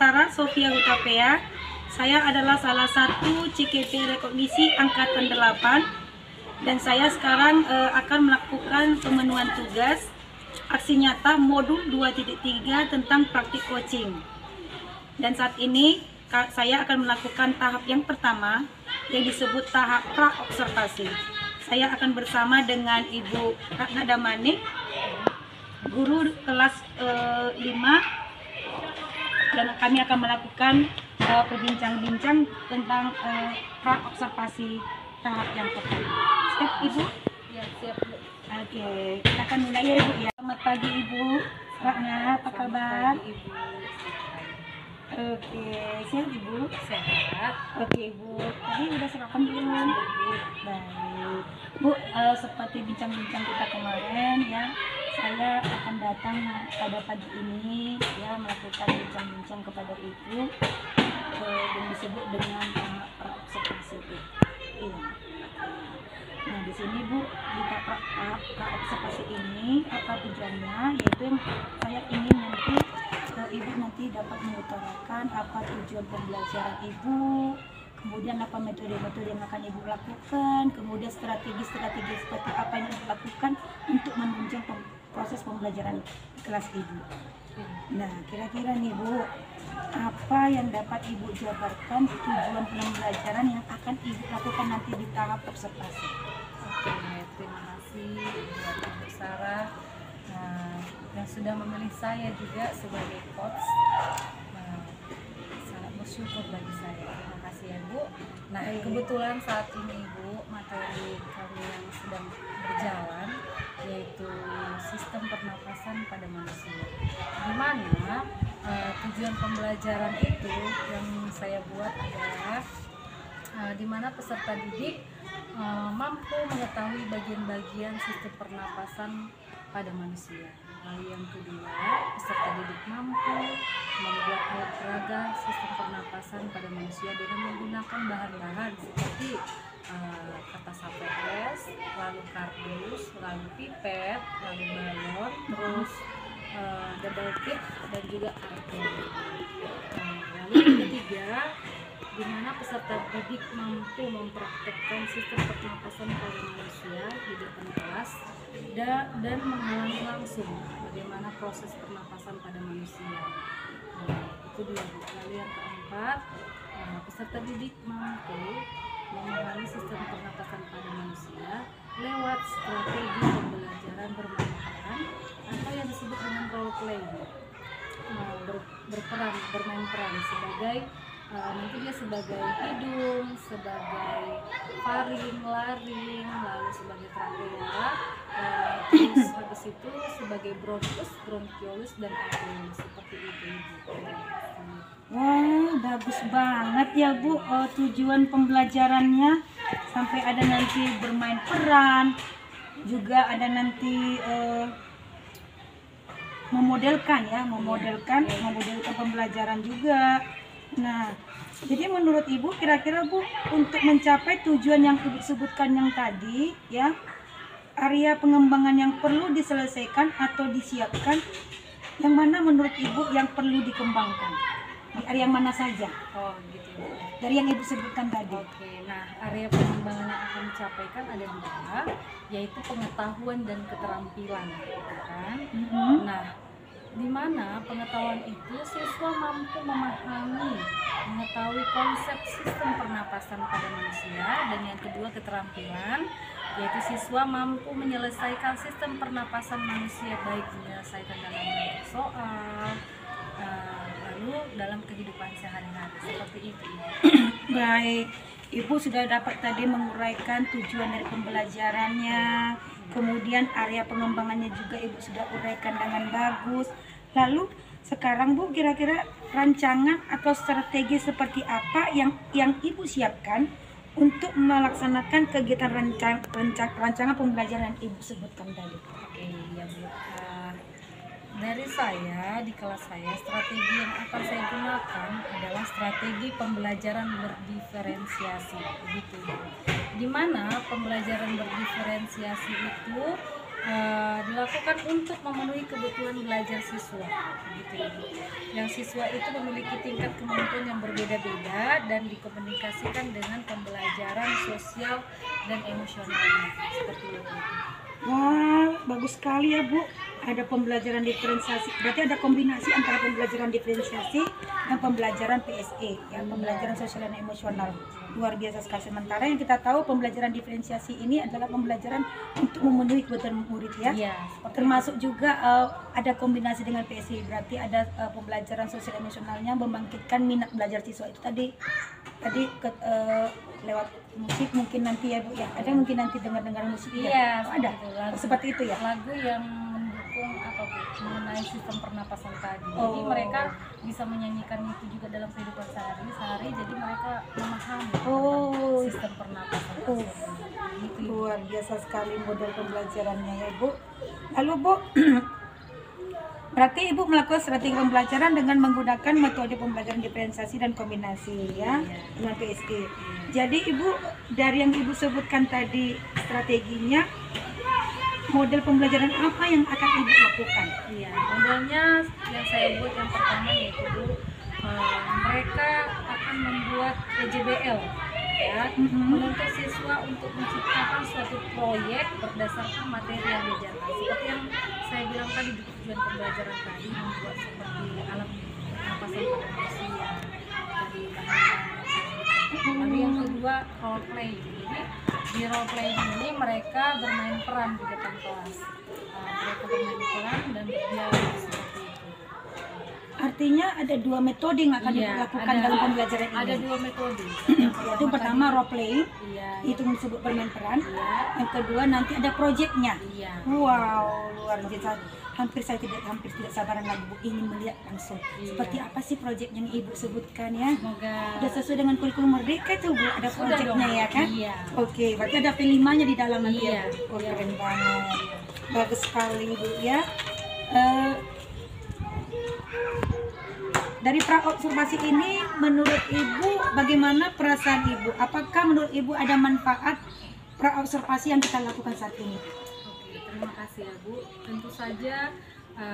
Sarah Sofia Utapea. Saya adalah salah satu CKP Rekognisi Angkatan 8 dan saya sekarang akan melakukan pemenuhan tugas aksi nyata modul 2.3 tentang praktik coaching. Dan saat ini saya akan melakukan tahap yang pertama yang disebut tahap pra-observasi. Saya akan bersama dengan Ibu Ratna Damani, guru kelas 5, dan kami akan melakukan berbincang-bincang tentang pra-observasi tahap yang pertama. Siap Ibu? Ya, siap Bu. Oke, kita akan mulai ya Ibu ya. Selamat pagi Ibu Ratna, apa kabar? Pagi, Ibu. Oke, siap Ibu? Sehat. Oke Ibu, tadi udah sarapan belum? Baik Bu, seperti bincang-bincang kita kemarin ya, saya akan datang pada pagi ini ya melakukan bincang-bincang kepada Ibu yang disebut dengan pra-observasi itu. Iya. Nah di sini Bu, di tahap pra-observasi ini apa tujuannya? Yaitu saya ingin nanti Ibu nanti dapat mengutarakan apa tujuan pembelajaran Ibu, kemudian apa metode-metode yang akan Ibu lakukan, kemudian strategi-strategi seperti apa yang Ibu lakukan untuk menunjang proses pembelajaran kelas Ibu. Nah, kira-kira nih Bu, apa yang dapat Ibu jabarkan tujuan pembelajaran yang akan Ibu lakukan nanti di tahap observasi? Oke, terima kasih buat Ibu Sarah yang sudah memilih saya juga sebagai coach. Sangat bersyukur bagi saya. Terima kasih ya Bu. Nah, kebetulan saat ini Bu, materi kami yang sedang berjalan yaitu sistem pernapasan pada manusia. Di mana tujuan pembelajaran itu yang saya buat adalah di mana peserta didik mampu mengetahui bagian-bagian sistem pernapasan pada manusia. Lalu yang kedua, peserta didik mampu membuat alat peraga sistem pernapasan pada manusia dengan menggunakan bahan-bahan seperti kertas HPS, lalu kardus, lalu pipet, lalu balon, terus double tip dan juga kartu. Lalu yang ketiga, di mana peserta didik mampu mempraktekkan sistem pernapasan pada manusia di depan kelas dan mengalami langsung bagaimana proses pernapasan pada manusia. Itu dia. Lalu yang keempat, peserta didik mampu memahami sistem pernapasan pada manusia lewat strategi pembelajaran bermain-peran atau yang disebut dengan role playing. Bermain peran sebagai nanti dia sebagai hidung, sebagai faring, laring, lalu sebagai trachea, terus habis itu sebagai bronchus, bronchiolus dan alveolus, seperti itu. Wah, bagus banget ya Bu, tujuan pembelajarannya sampai ada nanti bermain peran, juga ada nanti memodelkan pembelajaran juga. Nah, jadi menurut Ibu kira-kira Bu, untuk mencapai tujuan yang Ibu sebutkan yang tadi ya, area pengembangan yang perlu diselesaikan atau disiapkan, yang mana menurut Ibu yang perlu dikembangkan? Di area mana saja? Oh gitu. Dari yang Ibu sebutkan tadi. Oke, nah area pengembangan yang akan dicapaikan ada dua, yaitu pengetahuan dan keterampilan, gitu kan? Nah, di mana pengetahuan itu siswa mampu mengetahui konsep sistem pernapasan pada manusia, dan yang kedua keterampilan, yaitu siswa mampu menyelesaikan sistem pernapasan manusia, baik menyelesaikan dalam bentuk soal, lalu dalam kehidupan sehari-hari, seperti itu. Baik, Ibu sudah dapat tadi menguraikan tujuan dari pembelajarannya, kemudian area pengembangannya juga Ibu sudah uraikan dengan bagus. Lalu sekarang Bu, kira-kira rancangan atau strategi seperti apa yang Ibu siapkan untuk melaksanakan kegiatan rancangan pembelajaran Ibu sebutkan tadi? Oke, ya Bu. Dari saya, di kelas saya, strategi yang akan saya gunakan adalah strategi pembelajaran berdiferensiasi, begitu. Di mana pembelajaran berdiferensiasi itu dilakukan untuk memenuhi kebutuhan belajar siswa, gitu ya Bu. Yang siswa itu memiliki tingkat kemampuan yang berbeda-beda dan dikomunikasikan dengan pembelajaran sosial dan emosionalnya, seperti itu. Wah, bagus sekali ya Bu. Ada pembelajaran diferensiasi. Berarti ada kombinasi antara pembelajaran diferensiasi dan pembelajaran PSE, ya, pembelajaran sosial dan emosional. Luar biasa sekali. Sementara yang kita tahu pembelajaran diferensiasi ini adalah pembelajaran untuk memenuhi kebutuhan murid ya. Iya, seperti Termasuk juga ada kombinasi dengan PSE. Berarti ada pembelajaran sosial emosionalnya membangkitkan minat belajar siswa itu tadi lewat musik mungkin nanti ya Bu ya. Ada mungkin nanti dengar musik ya. Iya, Oh, ada. lagu, Seperti itu ya. lagu yang mendukung apa Bu, mengenai sistem pernapasan tadi. Jadi Oh. mereka bisa menyanyikan itu juga dalam kehidupan sehari-hari. Jadi mereka memahami Oh. tentang sistem pernapasan Oh. tersebut. Gitu, Ibu. Luar biasa sekali model pembelajarannya ya Bu. Lalu Bu, berarti Ibu melakukan strategi pembelajaran dengan menggunakan metode pembelajaran diferensiasi dan kombinasi ya dengan PSE. Jadi Ibu dari yang Ibu sebutkan tadi strateginya, model pembelajaran apa yang akan Ibu lakukan? Iya, modelnya yang saya buat yang pertama yaitu Bu, mereka akan membuat PJBL ya, menuntut siswa untuk menciptakan suatu proyek berdasarkan materi yang diajarkan. Seperti yang saya bilang tadi di tujuan pembelajaran tadi, membuat seperti alat pernapasan pada manusia dari bahan-bahan. Lalu yang kedua role play. Jadi di role play ini mereka bermain peran di depan kelas. Mereka bermain peran dan berdialog seperti itu. Artinya ada dua metode yang akan Iya, dilakukan ada- dalam pembelajaran ini. Ada dua metode. Itu pertama role play, Iya. itu disebut bermain peran. Iya. Yang kedua nanti ada proyeknya. Iya. Wow, luar biasa. Hampir tidak sabaran lagi Bu ingin melihat langsung. Iya. Seperti apa sih proyek yang Ibu sebutkan ya? Semoga Sudah sesuai dengan kurikulum Merdeka tuh Bu, ada Sudah proyeknya dong. ya kan? Iya. Oke, berarti ada P5-nya di dalam nanti Iya. ya Bu. Oh, Iya. keren banget. Bagus sekali Bu ya. Dari praobservasi ini menurut Ibu bagaimana perasaan Ibu? Apakah menurut Ibu ada manfaat praobservasi yang kita lakukan saat ini? Oke, terima kasih ya Bu. Tentu saja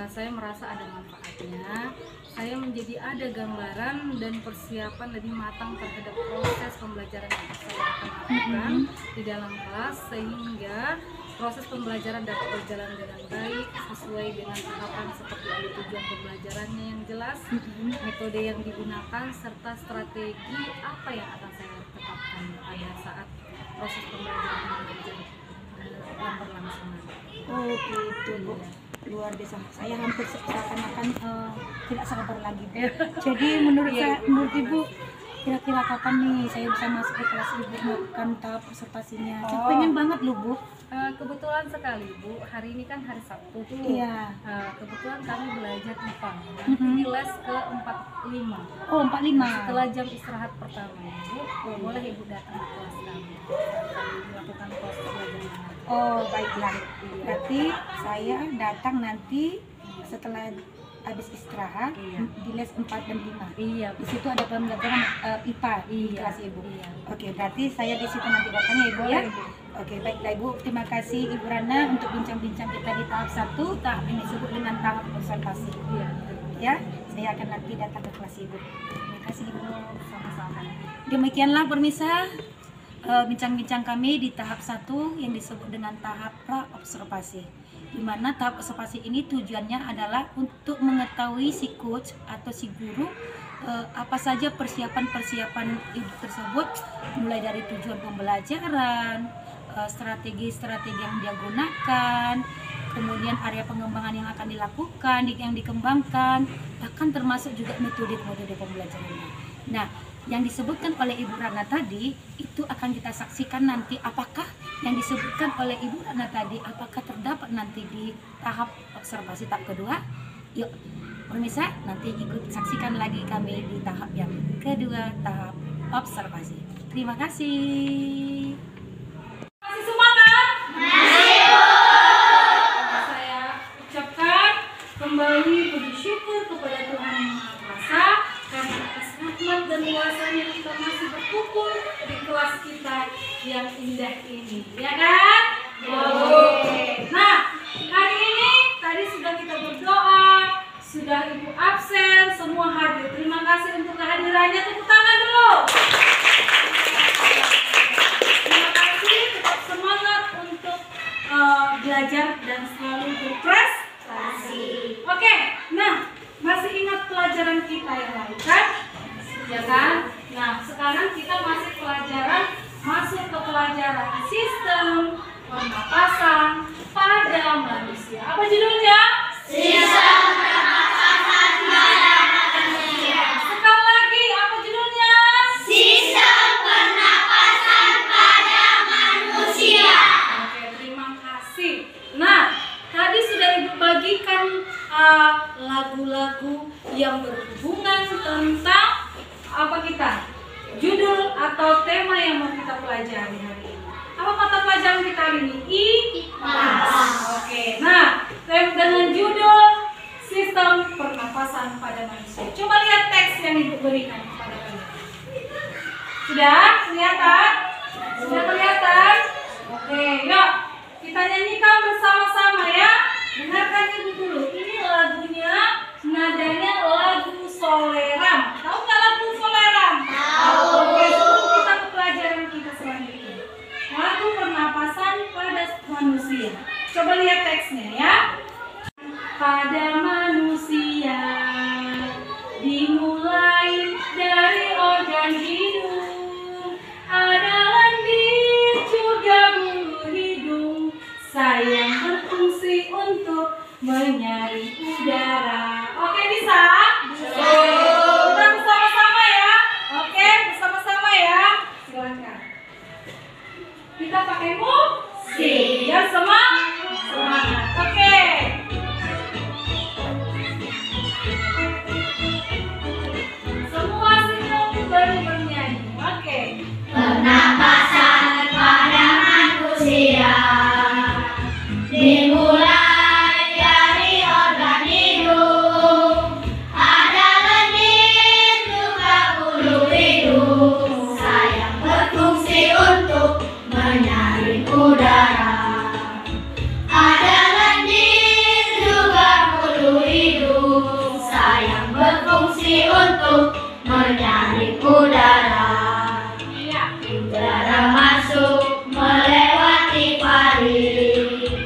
saya merasa ada manfaatnya. Saya menjadi ada gambaran dan persiapan lebih matang terhadap proses pembelajaran yang saya akan lakukan di dalam kelas, sehingga proses pembelajaran dapat berjalan dengan baik sesuai dengan tahapan seperti ada tujuan pembelajarannya yang jelas, metode yang digunakan, serta strategi apa yang akan saya tetapkan pada saat proses pembelajaran yang berlangsung. Oh gitu Bu, luar biasa. Saya hampir seakan-akan tidak sabar lagi Bu. Jadi menurut Ibu kira-kira kapan nih saya bisa masuk ke kelas Ibu melakukan tahap observasinya? Saya pengen banget loh Bu. Kebetulan sekali Bu, hari ini kan hari Sabtu tuh. Iya. Kebetulan kami belajar IPA. Nanti di les ke 45. Oh 45. Setelah jam istirahat pertama Bu, boleh Ibu datang ke kelas kami. Kami melakukan proses belajar. Oh baiklah. Berarti saya datang nanti setelah habis istirahat di les 4 dan 5. Iya. Di situ ada pembelajaran IPA di kelas Ibu. Iya. Oke, berarti saya di situ nanti datangnya Ibu ya. Boleh, Bu. Oke, baiklah Ibu. Terima kasih Ibu Rana untuk bincang-bincang kita di tahap 1. Tahap ini disebut dengan tahap observasi. Iya. Ya, saya akan nanti datang ke kelas Ibu. Terima kasih Ibu. Sama-sama. Demikianlah pemirsa bincang-bincang kami di tahap 1 yang disebut dengan tahap pra-observasi. Di mana tahap observasi ini tujuannya adalah untuk mengetahui si coach atau si guru apa saja persiapan-persiapan ibu tersebut, mulai dari tujuan pembelajaran, strategi-strategi yang dia gunakan, kemudian area pengembangan yang akan dilakukan, yang dikembangkan, bahkan termasuk juga metode-metode pembelajarannya. Nah, yang disebutkan oleh Ibu Rana tadi itu akan kita saksikan nanti apakah yang disebutkan oleh Ibu Rana tadi apakah terdapat nanti di tahap observasi tahap kedua. Yuk pemirsa, nanti ikut saksikan lagi kami di tahap yang kedua, tahap observasi. Terima kasih. Masih semangat? Masih Bu. Saya ucapkan kembali puji syukur kepada Tuhan Yang Maha Kuasa karena atas rahmat dan kuasanya kita masih berkumpul di kelas kita yang indah ini, ya kan? Oke. Nah, sudah Ibu absen, semua hadir. Terima kasih untuk kehadirannya. Tepuk tangan dulu. Terima kasih, tetap semangat untuk belajar dan selalu berprestasi. Oke, nah masih ingat pelajaran kita yang lalu kan? Ya kan? Nah sekarang kita masih masuk ke pelajaran sistem pernapasan pada manusia. Apa judulnya? Sistem pernapasan pada manusia. Sekali lagi, apa judulnya? Sistem pernapasan pada manusia. Oke, terima kasih. Nah, tadi sudah Ibu bagikan lagu-lagu yang berhubungan tentang apa kita? Judul atau tema yang mau kita pelajari hari ini. Apa mata pelajaran kita hari ini? IPAS. Oke, nah dengan judul sistem pernapasan pada manusia. Coba lihat teks yang Ibu berikan kepada kalian. Sudah kelihatan? Sudah kelihatan? Oke, yuk kita nyanyikan bersama-sama ya. Dengarkan Ibu dulu. Ini lagunya, nadanya lagu Soleram. Tahu nggak lagu Soleram? Tahu. Oke, sebelum kita ke pelajaran kita selanjutnya. Lagu pernapasan pada manusia. Coba lihat teksnya ya. Pada manusia dimulai dari organ hidung, ada lendir juga bulu hidung, sayang berfungsi untuk menyaring udara. Oke, bisa? Kita bersama-sama ya. Oke, bersama-sama ya. Silakan. Kita pakai musik. Ya, semangat. Oke. Semua siap baru bernyanyi. Oke. Pernapasan pada manusia dimulai dari organ hidung, ada lendir juga bulu hidung, sayang berfungsi untuk menyaring udara. Ada lendir juga bulu hidung, sayang berfungsi untuk menyaring udara. Udara masuk melewati parit,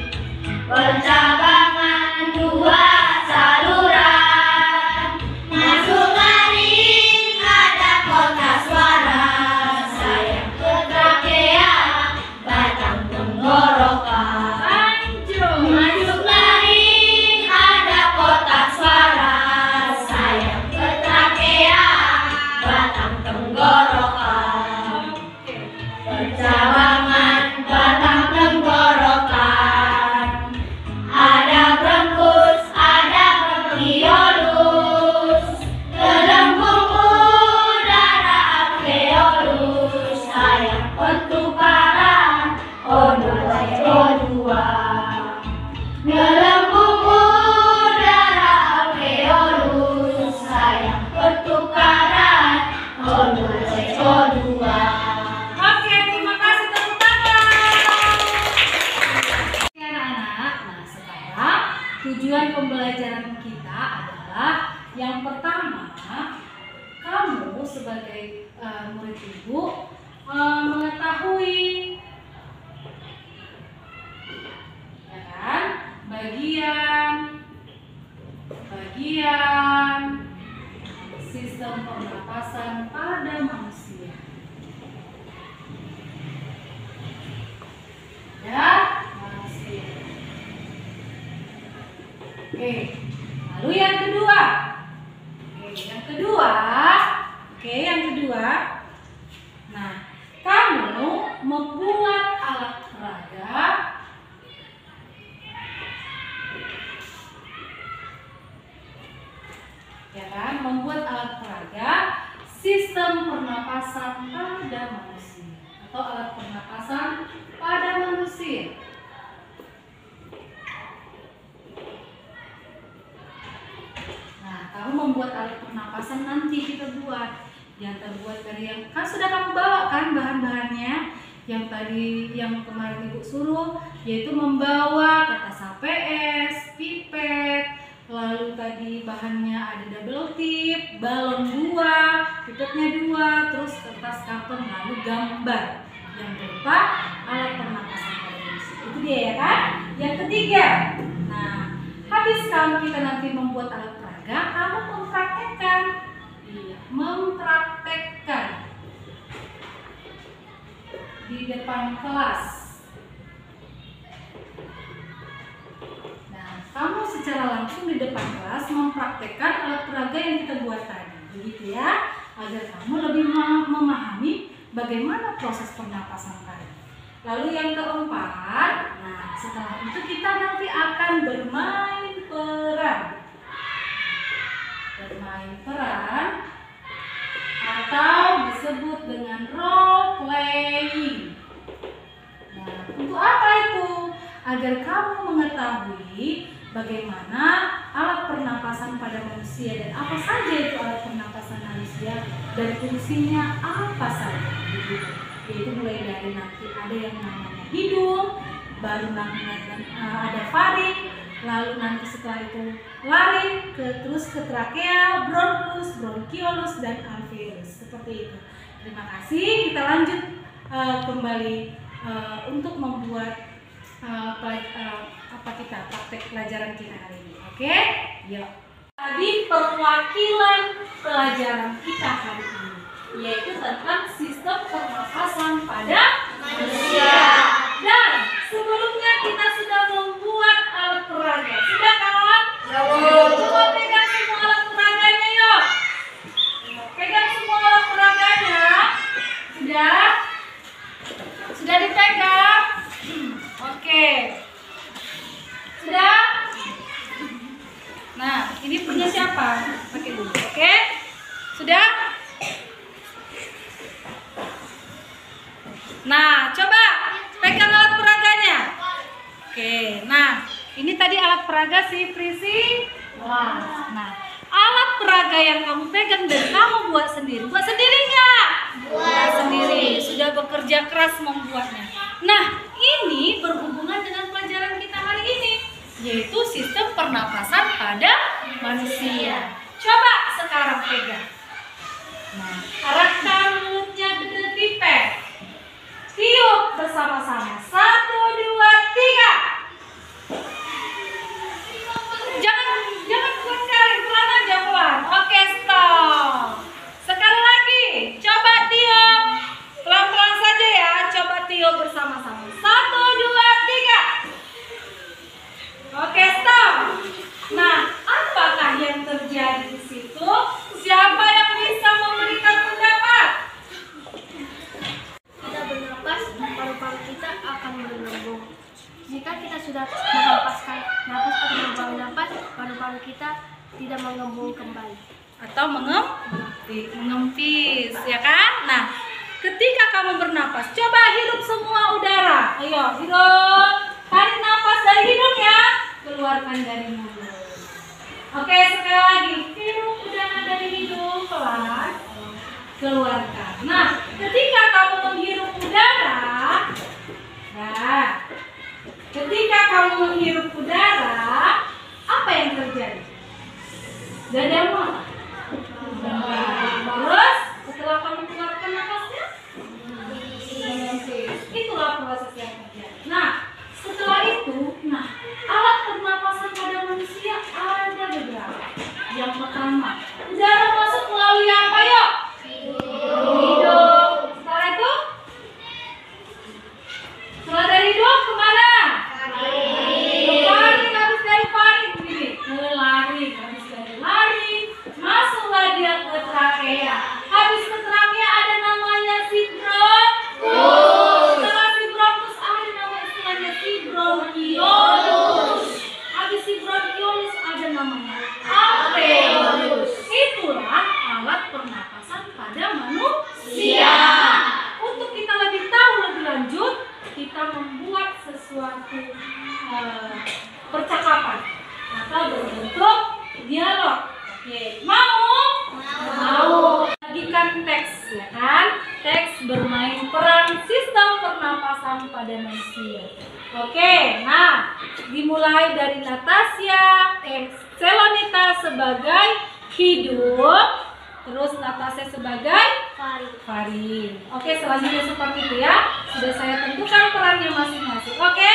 percabangan dua saluran, masuk laring ada kotak suara, sayang ke trakea, batang tenggorokan. Masuk laring ada kotak suara, sayang ke trakea, batang tenggorokan. Percabangan batang tenggorokan, ada bronkus, ada bronkiolus, gelembung udara alveolus, sayang pertukaran O2 CO2. Gelembung udara alveolus, sayang pertukaran O2 CO2. Oke, terima kasih, tepuk tangan. Anak-anak, nah sekarang tujuan pembelajaran kita adalah yang pertama, kamu sebagai murid Ibu mengetahui ya kan, bagian sistem pernapasan pada manusia. Ya, manusia. Oke, lalu yang kedua. Nah, kamu membuat alat peraga ya kan, membuat alat peraga sistem pernapasan pada manusia atau alat pernapasan pada manusia. Nah, kamu membuat alat pernapasan nanti kita buat yang terbuat dari yang kan sudah kamu bawa kan bahan-bahannya yang tadi yang kemarin Ibu suruh, yaitu membawa kertas HPS, pipet, lalu tadi bahannya ada double tip, balon 2, pipetnya 2, terus kertas karton, lalu gambar. Yang berupa alat pernapasan pada manusia. Itu dia ya kan? Yang ketiga, nah habis kita nanti membuat alat peraga, kamu mempraktekkan. Iya, mempraktekkan di depan kelas. Nah, kamu secara langsung di depan kelas mempraktekkan alat peraga yang kita buat tadi, begitu ya, agar kamu lebih memahami bagaimana proses pernapasan tadi. Lalu yang keempat, nah setelah itu kita nanti akan bermain peran. Bermain peran atau disebut dengan role playing. Nah, untuk apa itu? Agar kamu mengetahui bagaimana alat pernapasan pada manusia dan apa saja itu alat pernapasan manusia dan fungsinya apa saja. Yaitu mulai dari nanti ada yang namanya hidung, baru nanti ada faring, lalu nanti setelah itu laring, terus ke trakea, bronkus, bronkiolus, dan alveolus. Seperti itu. Terima kasih. Kita lanjut kembali untuk membuat praktek pelajaran kita hari ini. Oke? Yuk. Tadi perwakilan pelajaran kita hari ini yaitu tentang sistem pernapasan pada manusia. Dan sebelumnya kita sudah membuat alat peraga. Sudah kawan? Coba pegang semua alat peraganya yuk. Pegang semua alat peraganya. Sudah? Sudah dipegang? Oke. Sudah? Nah, ini punya siapa? Pakai dulu. Oke? Sudah? Nah, coba pegang alat peraganya. Oke, nah ini tadi alat peraga si Prisi. Wah, nah alat peraga yang kamu pegang dan kamu buat sendiri nggak? Buat sendiri. Sudah bekerja keras membuatnya. Nah, ini berhubungan dengan pelajaran kita hari ini, yaitu sistem pernapasan pada manusia. Coba sekarang pegang. Nah, arahkan mulutnya ke pipet. Tiup bersama-sama. 1, 2, 3. Jangan kuat sekali, pelan aja pelan. Oke, stop. Sekali lagi, coba tiup. Pelan-pelan saja ya. Coba tiup bersama-sama. 1, 2, 3. Oke, stop. Nah, apakah yang terjadi di situ? Siapa yang bisa memberikan pendapat? Paru-paru kita akan bergelembung. Jika kita sudah menghempaskan napas atau membuang napas, paru-paru kita tidak mengembung kembali Atau mengempis, ya kan? Nah, ketika kamu bernapas, coba hirup semua udara. Ayo, hirup. Tarik napas dari hidung ya, keluarkan dari mulut. Oke, sekali lagi. Hirup udara dari hidung, pelan. Keluarkan. Nah, ketika kamu menghirup udara, apa yang terjadi? Dada mana? Terus, setelah kamu keluarkan nafasnya, itulah proses yang terjadi. Nah, setelah itu, alat pernapasan pada manusia ada beberapa. Yang pertama, udara masuk melalui apa yuk? Hidung. Setelah itu, setelah dari hidung kemana? Faring. Habis dari faring begini, ke laring. Habis dari laring, masuklah dia ke trakea. Habis ke trakea ada namanya bronkus. Setelah bronkus ada nama istilahnya bronkiolus. Habis bronkiolus ada namanya alveolus. Itulah alat pernapasan pada manusia. Untuk kita lebih tahu lebih lanjut, kita membuat sesuatu percakapan atau berbentuk dialog. Oke, mau? Bagikan teks, ya kan? Teks bermain peran sistem pernapasan pada manusia. Oke, nah dimulai dari Natasha, C, Selonita sebagai hidup, terus Natasha sebagai Fari. Oke, selanjutnya seperti itu ya. Sudah saya tentukan perannya masing-masing. Oke,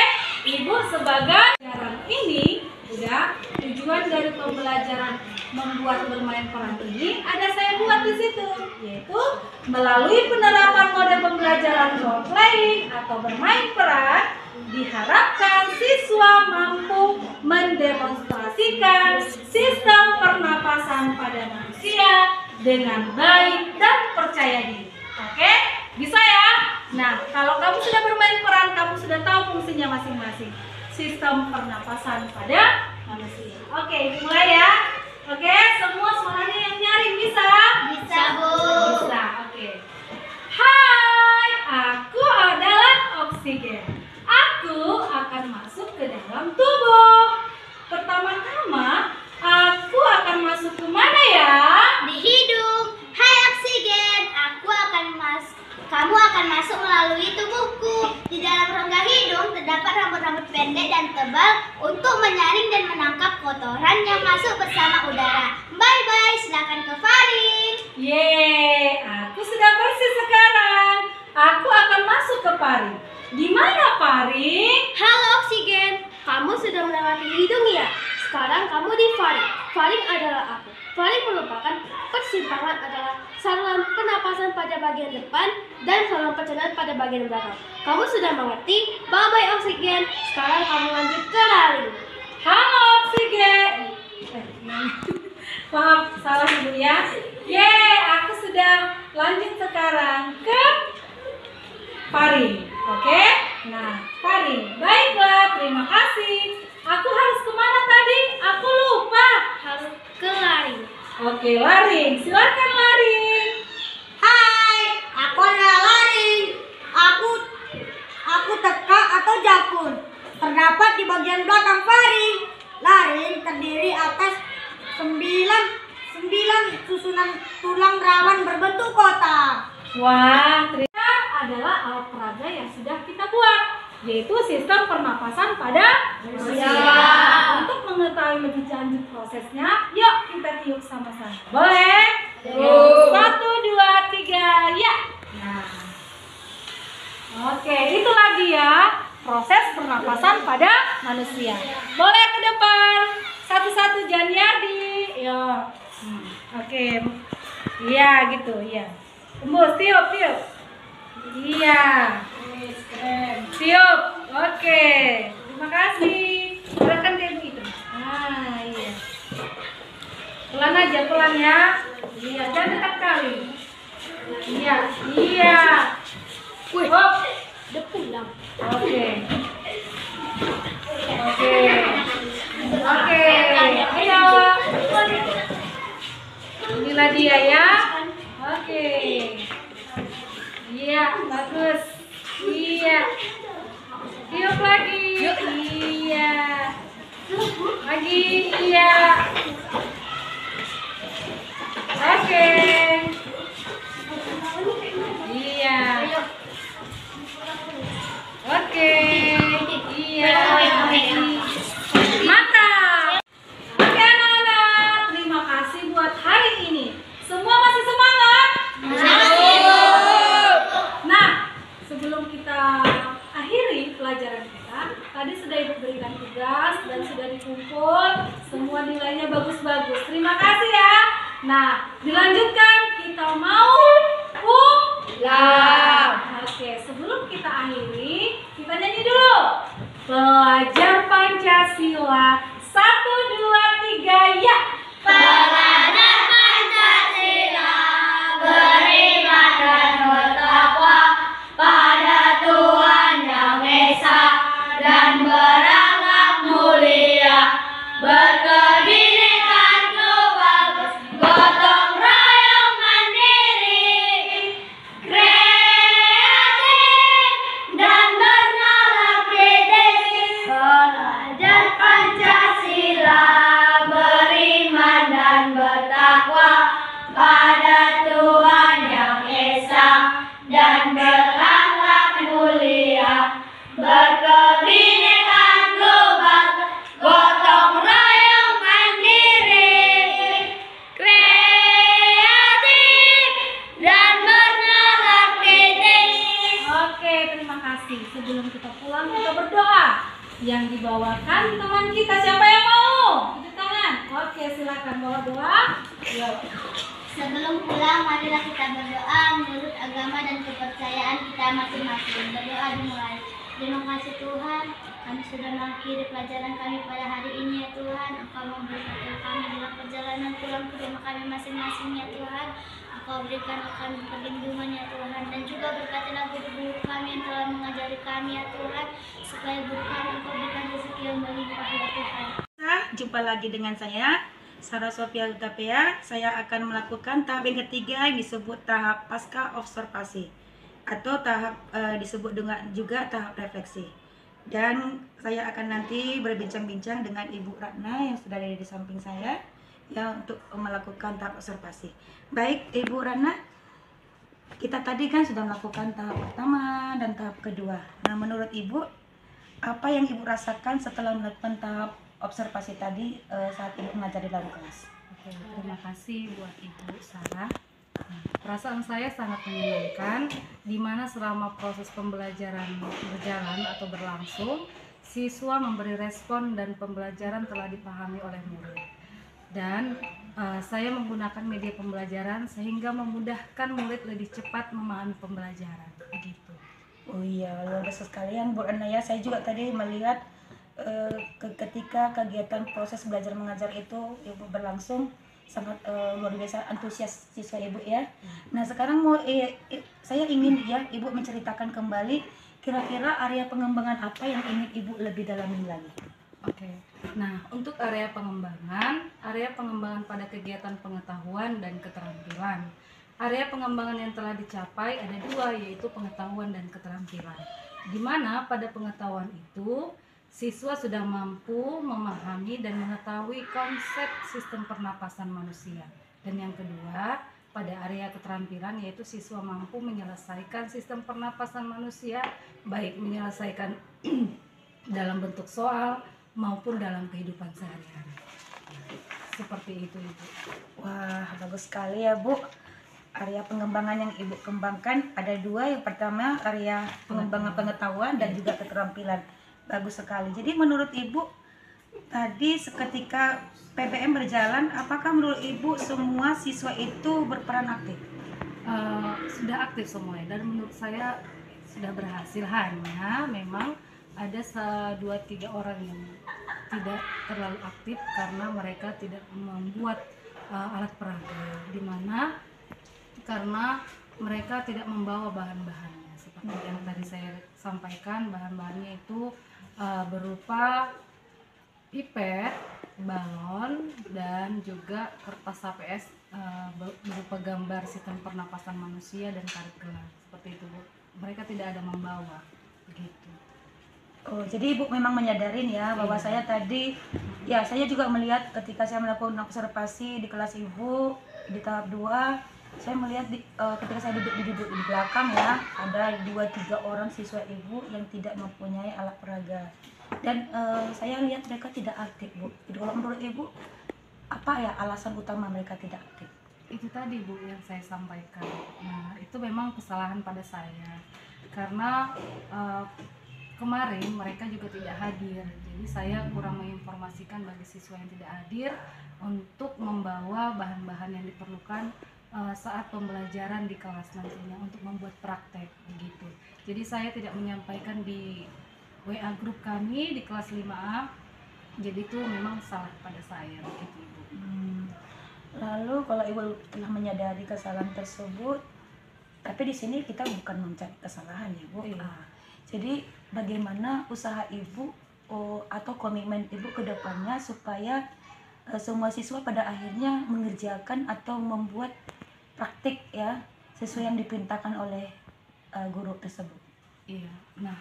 Ibu sebagai pembelajaran ini udah tujuan dari pembelajaran membuat bermain peran ini ada saya buat di situ, yaitu melalui penerapan mode pembelajaran role playing atau bermain peran diharapkan siswa mampu mendemonstrasikan sistem pernapasan pada manusia dengan baik dan percaya diri. Oke, bisa ya? Nah, kalau kamu sudah bermain peran, kamu sudah tahu fungsinya masing-masing. Sistem pernapasan pada manusia. Oke, mulai ya. Oke, semua suaranya yang nyaring bisa? Bisa, Bu. Bisa, oke. Hai, aku adalah oksigen. Aku akan masuk ke dalam tubuh. Pertama-tama, aku akan masuk ke mana ya? Di hidung. Hai oksigen, kamu akan masuk melalui tubuhku. Di dalam rongga hidung terdapat rambut-rambut pendek dan tebal untuk menyaring dan menangkap kotoran yang masuk bersama udara. Bye-bye, silakan ke Faring. Yeay, aku sudah bersih sekarang. Aku akan masuk ke Faring. Di mana Faring? Halo oksigen, kamu sudah melewati hidung ya? Sekarang kamu di Faring. Faring adalah aku. Faring merupakan persimpangan adalah saluran pernapasan pada bagian depan dan saluran pencernaan pada bagian belakang. Kamu sudah mengerti? Bye-bye oksigen. Sekarang kamu lanjut ke Laring. Halo oksigen. Maaf, salah Ibu ya. Yeay, aku sudah lanjut sekarang ke Faring. Oke? Nah, Faring. Baiklah, terima kasih. Aku harus kemana tadi? Aku lupa. Harus ke Laring. Oke, Laring. Silakan Laring. Hai, aku adalah Laring. Aku teka atau jakun. Terdapat di bagian belakang Faring. Laring terdiri atas 9 susunan tulang rawan berbentuk kotak. Wah, ternyata adalah alat peraga yang sudah kita buat, yaitu sistem pernapasan pada manusia. Untuk mengetahui lebih lanjut prosesnya, yuk kita tiup sama-sama. Boleh? Yuk. 1, 2, 3, ya. Nah, oke, itulah dia proses pernapasan pada manusia. Boleh ke depan, satu-satu Janiardi. Yuk. Oke, iya gitu, iya. Tembus, tiup. Iya. Tiup. Oke. Terima kasih. Gerakan kayak begitu. Ah, iya. Pelan aja, pelan ya. Iya, jangan dekat kali. Iya. Wih, hop. Udah pulang. Oke. Ayo. Inilah dia ya. Oke. Iya, bagus. Iya. Tiup lagi. Iya. Lagi. Iya. Oke. Iya. Oke. Iya. Mantap. Oke anak-anak, terima kasih buat hari ini. Semua masih semangat? Nah, sebelum kita akhiri pelajaran kita, tadi sudah Ibu berikan tugas dan sudah dikumpul, semua nilainya bagus-bagus. Terima kasih ya. Nah, dilanjutkan, kita mau pulang. Oke, sebelum kita akhiri, kita nyanyi dulu. Pelajar Pancasila 1, 2, 3, ya. Pelajar Pancasila beriman dan bertakwa pada Tuhan Yang Esa dan berakhlak mulia, berkebinekaan global, gotong royong mandiri, kreatif dan bernalar kritis. Pelajar Pancasila beriman dan bertakwa pada Tuhan Yang Esa dan berakhlak mulia, berkebinekaan global, gotong royong mandiri. kasih. Sebelum kita pulang kita berdoa. Yang dibawakan teman kita, siapa yang mau? Angkat tangan. Oke, silakan bawa doa. Yuk. Sebelum pulang, marilah kita berdoa menurut agama dan kepercayaan kita masing-masing. Berdoa dimulai. Terima kasih Tuhan, kami sudah mengakhiri pelajaran kami pada hari ini ya Tuhan. Engkau memberkati kami dalam perjalanan pulang ke rumah kami masing-masing ya Tuhan. Engkau berikan kami perlindungan ya Tuhan. Dan juga berkatilah guru-guru kami yang telah mengajari kami ya Tuhan. Supaya guru kami Engkau berikan rezeki yang berlimpah ya Tuhan. Jumpa lagi dengan saya, Sarah Sofia Utapea. Saya akan melakukan tahap yang ketiga yang disebut tahap pasca observasi atau tahap disebut juga tahap refleksi. Dan saya akan nanti berbincang-bincang dengan Ibu Ratna yang sudah ada di samping saya ya untuk melakukan tahap observasi. Baik Ibu Ratna, kita tadi kan sudah melakukan tahap pertama dan tahap kedua. Nah menurut Ibu, apa yang Ibu rasakan setelah melakukan tahap observasi tadi saat Ibu mengajar di dalam kelas? Oke, terima kasih buat Ibu Sarah. Perasaan saya sangat menyenangkan, di mana selama proses pembelajaran berjalan atau berlangsung, siswa memberi respon dan pembelajaran telah dipahami oleh murid. Dan saya menggunakan media pembelajaran sehingga memudahkan murid lebih cepat memahami pembelajaran. Begitu. Oh iya, luar biasa sekalian Bu Ratna ya. Saya juga tadi melihat ketika kegiatan proses belajar mengajar itu Ibu berlangsung sangat luar biasa antusias siswa Ibu ya. Nah sekarang mau saya ingin ya Ibu menceritakan kembali kira-kira area pengembangan apa yang ingin Ibu lebih dalamin lagi. Oke. Nah, untuk area pengembangan pada kegiatan pengetahuan dan keterampilan. Area pengembangan yang telah dicapai ada dua, yaitu pengetahuan dan keterampilan. Di mana pada pengetahuan itu siswa sudah mampu memahami dan mengetahui konsep sistem pernapasan manusia. Dan yang kedua, pada area keterampilan yaitu siswa mampu menyelesaikan sistem pernapasan manusia, baik menyelesaikan dalam bentuk soal maupun dalam kehidupan sehari-hari. Seperti itu Ibu. Wah bagus sekali ya Bu. Area pengembangan yang Ibu kembangkan ada dua. Yang pertama area pengembangan pengetahuan dan juga keterampilan. Bagus sekali. Jadi menurut Ibu tadi seketika PBM berjalan, apakah menurut Ibu semua siswa itu berperan aktif? Sudah aktif semuanya dan menurut saya sudah berhasil, hanya memang ada 2-3 orang yang tidak terlalu aktif karena mereka tidak membuat alat peraga, di mana karena mereka tidak membawa bahan-bahannya seperti yang tadi saya sampaikan. Bahan-bahannya itu berupa pipet, balon, dan juga kertas HPS berupa gambar sistem pernapasan manusia dan karet gelang. Seperti itu Bu. Mereka tidak ada membawa begitu. Oh, jadi Ibu memang menyadarin ya bahwa saya tadi ya saya juga melihat ketika saya melakukan observasi di kelas Ibu di tahap 2, saya melihat ketika saya duduk di belakang ya ada 2-3 orang siswa Ibu yang tidak mempunyai alat peraga. Dan saya lihat mereka tidak aktif Bu. Jadi kalau menurut Ibu apa ya alasan utama mereka tidak aktif? Itu tadi Bu yang saya sampaikan. Nah itu memang kesalahan pada saya karena kemarin mereka juga tidak hadir, jadi saya kurang menginformasikan bagi siswa yang tidak hadir untuk membawa bahan-bahan yang diperlukan saat pembelajaran di kelas nantinya untuk membuat praktek begitu. Jadi saya tidak menyampaikan di WA grup kami di kelas 5A, jadi itu memang salah pada saya begitu Ibu. Lalu kalau Ibu telah menyadari kesalahan tersebut, tapi di sini kita bukan mencari kesalahan ya Bu. Iya. Jadi bagaimana usaha Ibu atau komitmen Ibu ke depannya supaya semua siswa pada akhirnya mengerjakan atau membuat praktik ya sesuai yang diperintahkan oleh guru tersebut? Iya. Nah,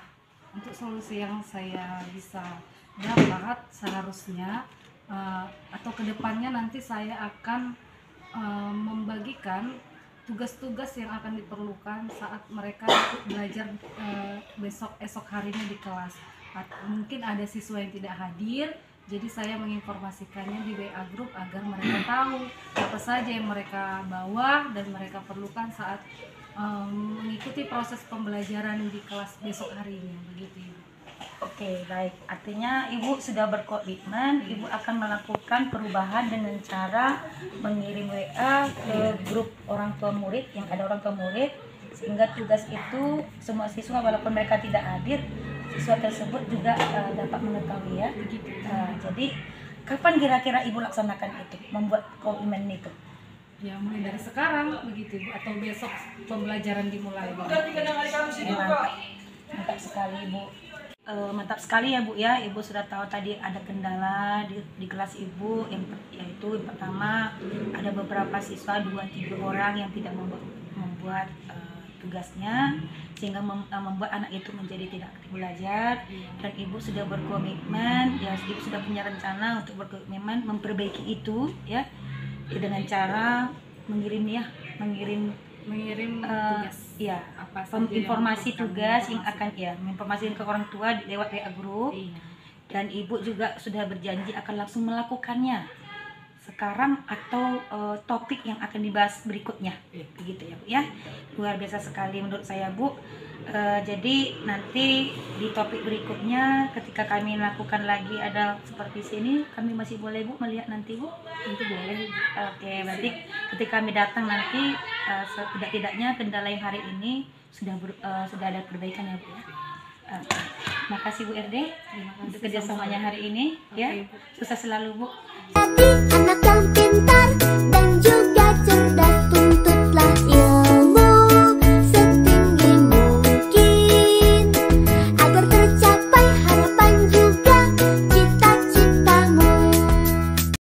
untuk solusi yang saya bisa dapat seharusnya atau kedepannya nanti saya akan membagikan tugas-tugas yang akan diperlukan saat mereka belajar esok harinya di kelas. Mungkin ada siswa yang tidak hadir, Jadi saya menginformasikannya di WA Group agar mereka tahu apa saja yang mereka bawa dan mereka perlukan saat mengikuti proses pembelajaran di kelas besok harinya, begitu Ibu. Oke, baik. Artinya Ibu sudah berkomitmen, Ibu akan melakukan perubahan dengan cara mengirim WA ke grup orang tua murid yang ada orang tua murid, sehingga tugas itu semua siswa walaupun mereka tidak hadir, siswa tersebut juga dapat mengetahui ya. Begitu. Jadi kapan kira-kira Ibu laksanakan itu, membuat komitmen itu? Ya mulai dari sekarang begitu Ibu, atau besok pembelajaran dimulai. Mantap sekali Ibu. Mantap sekali ya Bu ya. Ibu sudah tahu tadi ada kendala di kelas Ibu, yaitu yang pertama ada beberapa siswa 2-3 orang yang tidak membuat tugasnya, sehingga membuat anak itu menjadi tidak aktif belajar. Dan Ibu sudah berkomitmen, ya Ibu sudah punya rencana untuk berkomitmen memperbaiki itu ya, dengan cara mengirim tugas ya apa saja informasi yang tugas kami yang akan ya menginformasikan ke orang tua lewat WA Group. Iya. Dan Ibu juga sudah berjanji akan langsung melakukannya sekarang atau topik yang akan dibahas berikutnya, begitu ya Bu ya. Luar biasa sekali menurut saya Bu. Jadi nanti di topik berikutnya ketika kami lakukan lagi ada seperti sini, kami masih boleh Bu melihat nanti Bu? Tentu boleh. Oke, berarti ketika kami datang nanti setidak-tidaknya kendala yang hari ini sudah ada perbaikan ya Bu ya. Terima kasih Bu RD untuk kerjasamanya hari ini ya. Sukses selalu Bu. Jadi anak yang